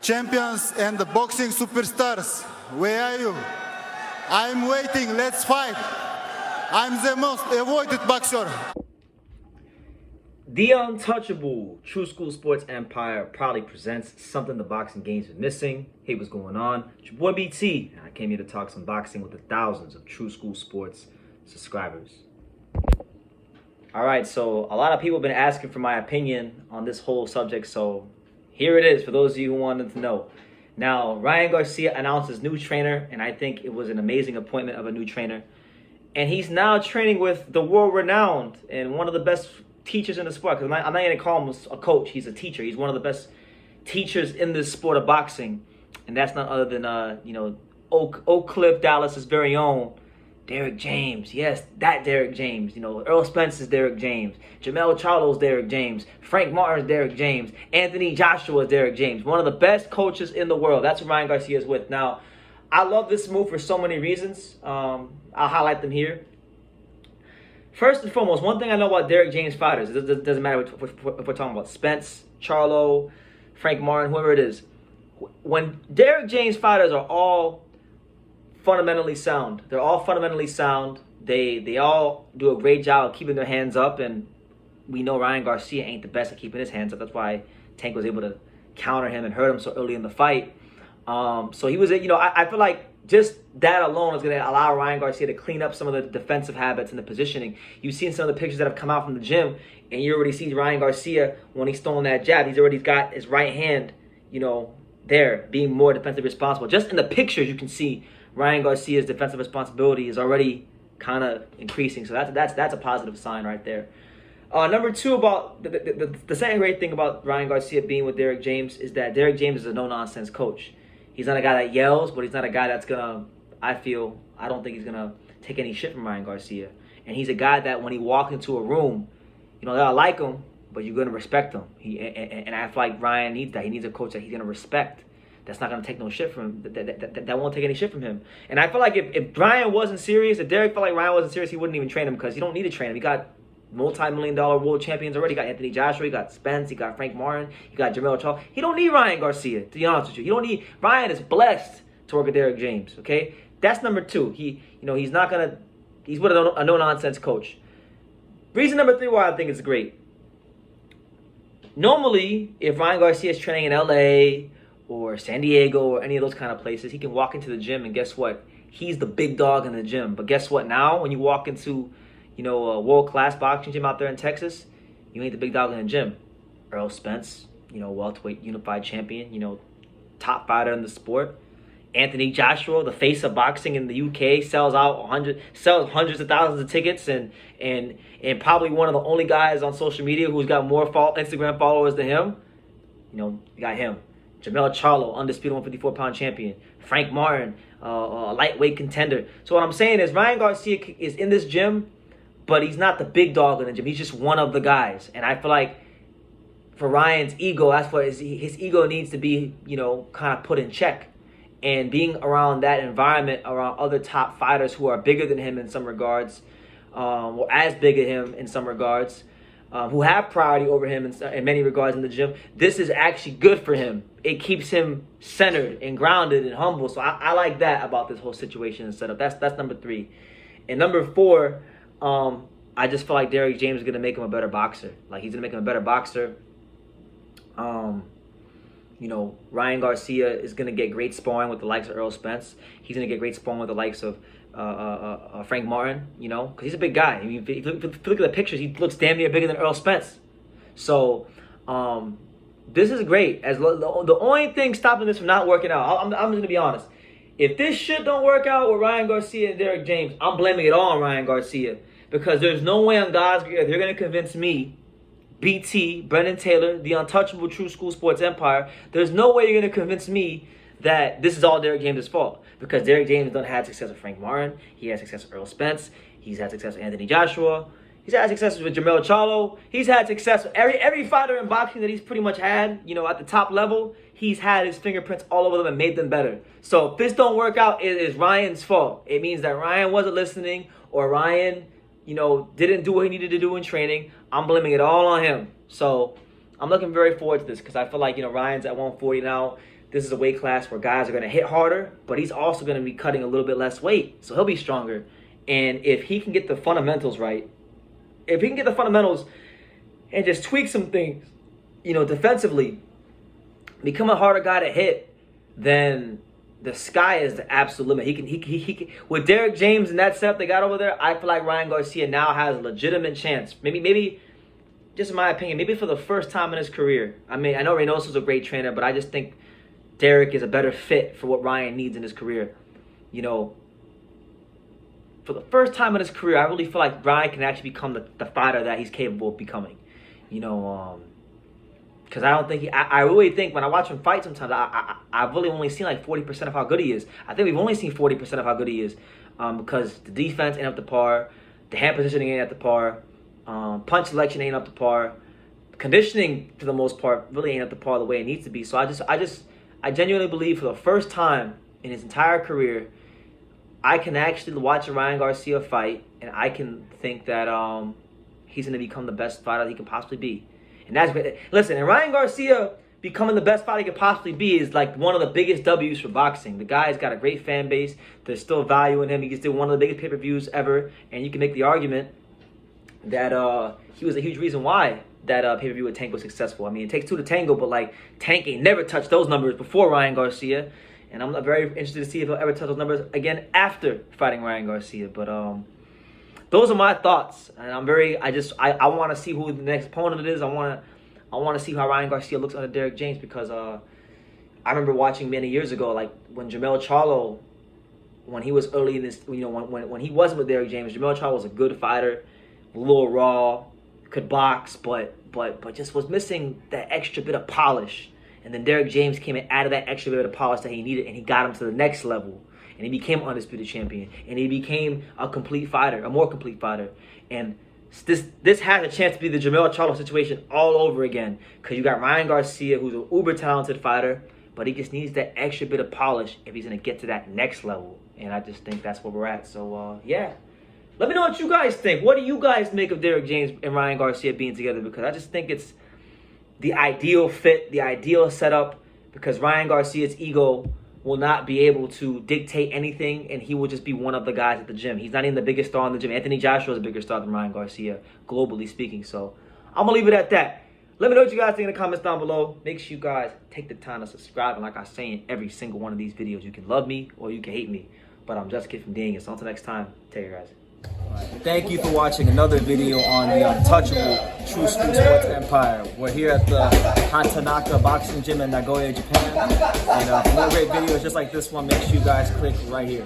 champions and the boxing superstars, where are you? I'm waiting, let's fight. I'm the most avoided boxer. The untouchable True School Sports Empire proudly presents something the boxing games are missing. Hey, what's going on? It's your boy BT, and I came here to talk some boxing with the thousands of True School Sports subscribers. Alright, so a lot of people have been asking for my opinion on this whole subject, so here it is for those of you who wanted to know. Now, Ryan Garcia announced his new trainer, and I think it was an amazing appointment of a new trainer. And he's now training with the world-renowned and one of the best teachers in the sport. Because I'm not going to call him a coach. He's a teacher. He's one of the best teachers in this sport of boxing. And that's none other than, Oak Cliff, Dallas's very own Derrick James. Yes, that Derrick James. Earl Spence's Derrick James. Jermell Charlo's Derrick James. Frank Martin's Derrick James. Anthony Joshua's Derrick James. One of the best coaches in the world. That's what Ryan Garcia is with. Now, I love this move for so many reasons. I'll highlight them here. First and foremost, one thing I know about Derrick James fighters, it doesn't matter if we're talking about Spence, Charlo, Frank Martin, whoever it is. When Derrick James fighters are all fundamentally sound. They're all fundamentally sound. They all do a great job of keeping their hands up, and we know Ryan Garcia ain't the best at keeping his hands up. That's why Tank was able to counter him and hurt him so early in the fight. So he was, I feel like just that alone is going to allow Ryan Garcia to clean up some of the defensive habits and the positioning. You've seen some of the pictures that have come out from the gym, and you already see Ryan Garcia when he's throwing that jab. He's already got his right hand, there, being more defensively responsible. Just in the pictures, you can see Ryan Garcia's defensive responsibility is already kind of increasing. So that's a positive sign right there. Number two, about the second great thing about Ryan Garcia being with Derrick James is that Derrick James is a no-nonsense coach. He's not a guy that yells, but he's not a guy that's going to, I don't think he's going to take any shit from Ryan Garcia. And he's a guy that when he walks into a room, they'll like him, but you're going to respect him. And I feel like Ryan needs that. He needs a coach that he's going to respect. That's not going to take no shit from him. That won't take any shit from him. And I feel like if Ryan wasn't serious, if Derrick felt like Ryan wasn't serious, he wouldn't even train him because you don't need to train him. He got multi-million-dollar world champions already. You got Anthony Joshua, you got Spence, you got Frank Martin, you got Jermell Charlo. He don't need Ryan Garcia, to be honest with you. He don't need Ryan is blessed to work with Derrick James. Okay, that's number two. He's with a no-nonsense coach. Reason number three why I think it's great. Normally, if Ryan Garcia is training in LA or San Diego or any of those kind of places, he can walk into the gym and guess what? He's the big dog in the gym. But guess what? Now, when you walk into a world-class boxing gym out there in Texas, you ain't the big dog in the gym. Earl Spence, welterweight unified champion, top fighter in the sport. Anthony Joshua, the face of boxing in the UK, sells hundreds of thousands of tickets, and probably one of the only guys on social media who's got more Instagram followers than him. You got him. Jermell Charlo, undisputed 154-pound champion. Frank Martin, a lightweight contender. So what I'm saying is Ryan Garcia is in this gym, but he's not the big dog in the gym. He's just one of the guys. And I feel like for Ryan's ego, that's what his ego needs to be, kind of put in check. And being around that environment, around other top fighters who are bigger than him in some regards, or as big as him in some regards, who have priority over him in many regards in the gym, this is actually good for him. It keeps him centered and grounded and humble. So I like that about this whole situation and setup. That's number three. And number four, I just feel like Derrick James is going to make him a better boxer. Like, he's going to make him a better boxer. Ryan Garcia is going to get great sparring with the likes of Earl Spence. He's going to get great sparring with the likes of Frank Martin, because he's a big guy. I mean, if you look at the pictures, he looks damn near bigger than Earl Spence. So, this is great. As the only thing stopping this from not working out, I'm just going to be honest. If this shit don't work out with Ryan Garcia and Derrick James, I'm blaming it all on Ryan Garcia. Because there's no way on God's earth they're going to convince me, BT, Brendan Taylor, the untouchable True School Sports Empire, there's no way you're going to convince me that this is all Derrick James' fault. Because Derrick James done had success with Frank Martin. He had success with Earl Spence. He's had success with Anthony Joshua. He's had success with Jermell Charlo. He's had success with every fighter in boxing that he's pretty much had, at the top level. He's had his fingerprints all over them and made them better. So if this don't work out, it is Ryan's fault. It means that Ryan wasn't listening, or Ryan, didn't do what he needed to do in training. I'm blaming it all on him. So I'm looking very forward to this because I feel like, Ryan's at 140 now. this is a weight class where guys are going to hit harder, but he's also going to be cutting a little bit less weight, so he'll be stronger. And if he can get the fundamentals right, if he can get the fundamentals and just tweak some things, you know, defensively, become a harder guy to hit, then the sky is the absolute limit. He can with Derrick James and that setup they got over there. I feel like Ryan Garcia now has a legitimate chance. Maybe, just in my opinion, maybe for the first time in his career. I mean, I know Reynoso's a great trainer, but I just think Derrick is a better fit for what Ryan needs in his career. You know, for the first time in his career, I really feel like Ryan can actually become the fighter that he's capable of becoming. You know, because I don't think I really think when I watch him fight sometimes, I've really only seen like 40% of how good he is. I think we've only seen 40% of how good he is because the defense ain't up to par, the hand positioning ain't up to par, punch selection ain't up to par, conditioning for the most part really ain't up to par the way it needs to be. So I genuinely believe for the first time in his entire career, I can actually watch a Ryan Garcia fight and I can think that he's going to become the best fighter he can possibly be. And that's listen, and Ryan Garcia becoming the best fighter he could possibly be is like one of the biggest W's for boxing. The guy's got a great fan base. There's still value in him. He gets to one of the biggest pay-per-views ever, and you can make the argument that he was a huge reason why that pay-per-view with Tank was successful. I mean, it takes two to tango, but like Tank ain't never touched those numbers before Ryan Garcia, and I'm very interested to see if he'll ever touch those numbers again after fighting Ryan Garcia. But those are my thoughts, and I want to see who the next opponent is. I want to see how Ryan Garcia looks under Derrick James because I remember watching many years ago, like when Jermell Charlo, when he was early in this, you know, when he wasn't with Derrick James, Jermell Charlo was a good fighter, a little raw, could box, but just was missing that extra bit of polish. And then Derrick James came and added that extra bit of polish that he needed, and he got him to the next level. And he became undisputed champion. And he became a complete fighter, a more complete fighter. And this has a chance to be the Jermell Charlo situation all over again. Because you got Ryan Garcia, who's an uber talented fighter, but he just needs that extra bit of polish if he's going to get to that next level. And I just think that's where we're at. So, yeah. Let me know what you guys think. What do you guys make of Derrick James and Ryan Garcia being together? Because I just think it's the ideal fit, the ideal setup. Because Ryan Garcia's ego will not be able to dictate anything, and he will just be one of the guys at the gym. He's not even the biggest star in the gym. Anthony Joshua is a bigger star than Ryan Garcia, globally speaking. So I'm going to leave it at that. Let me know what you guys think in the comments down below. Make sure you guys take the time to subscribe. And like I say in every single one of these videos, you can love me or you can hate me. But I'm just a kid from Daniel. So until next time, take care, guys. Thank you for watching another video on the untouchable True School Sports Empire. We're here at the Hatanaka Boxing Gym in Nagoya, Japan. And for more great videos just like this one, make sure you guys click right here.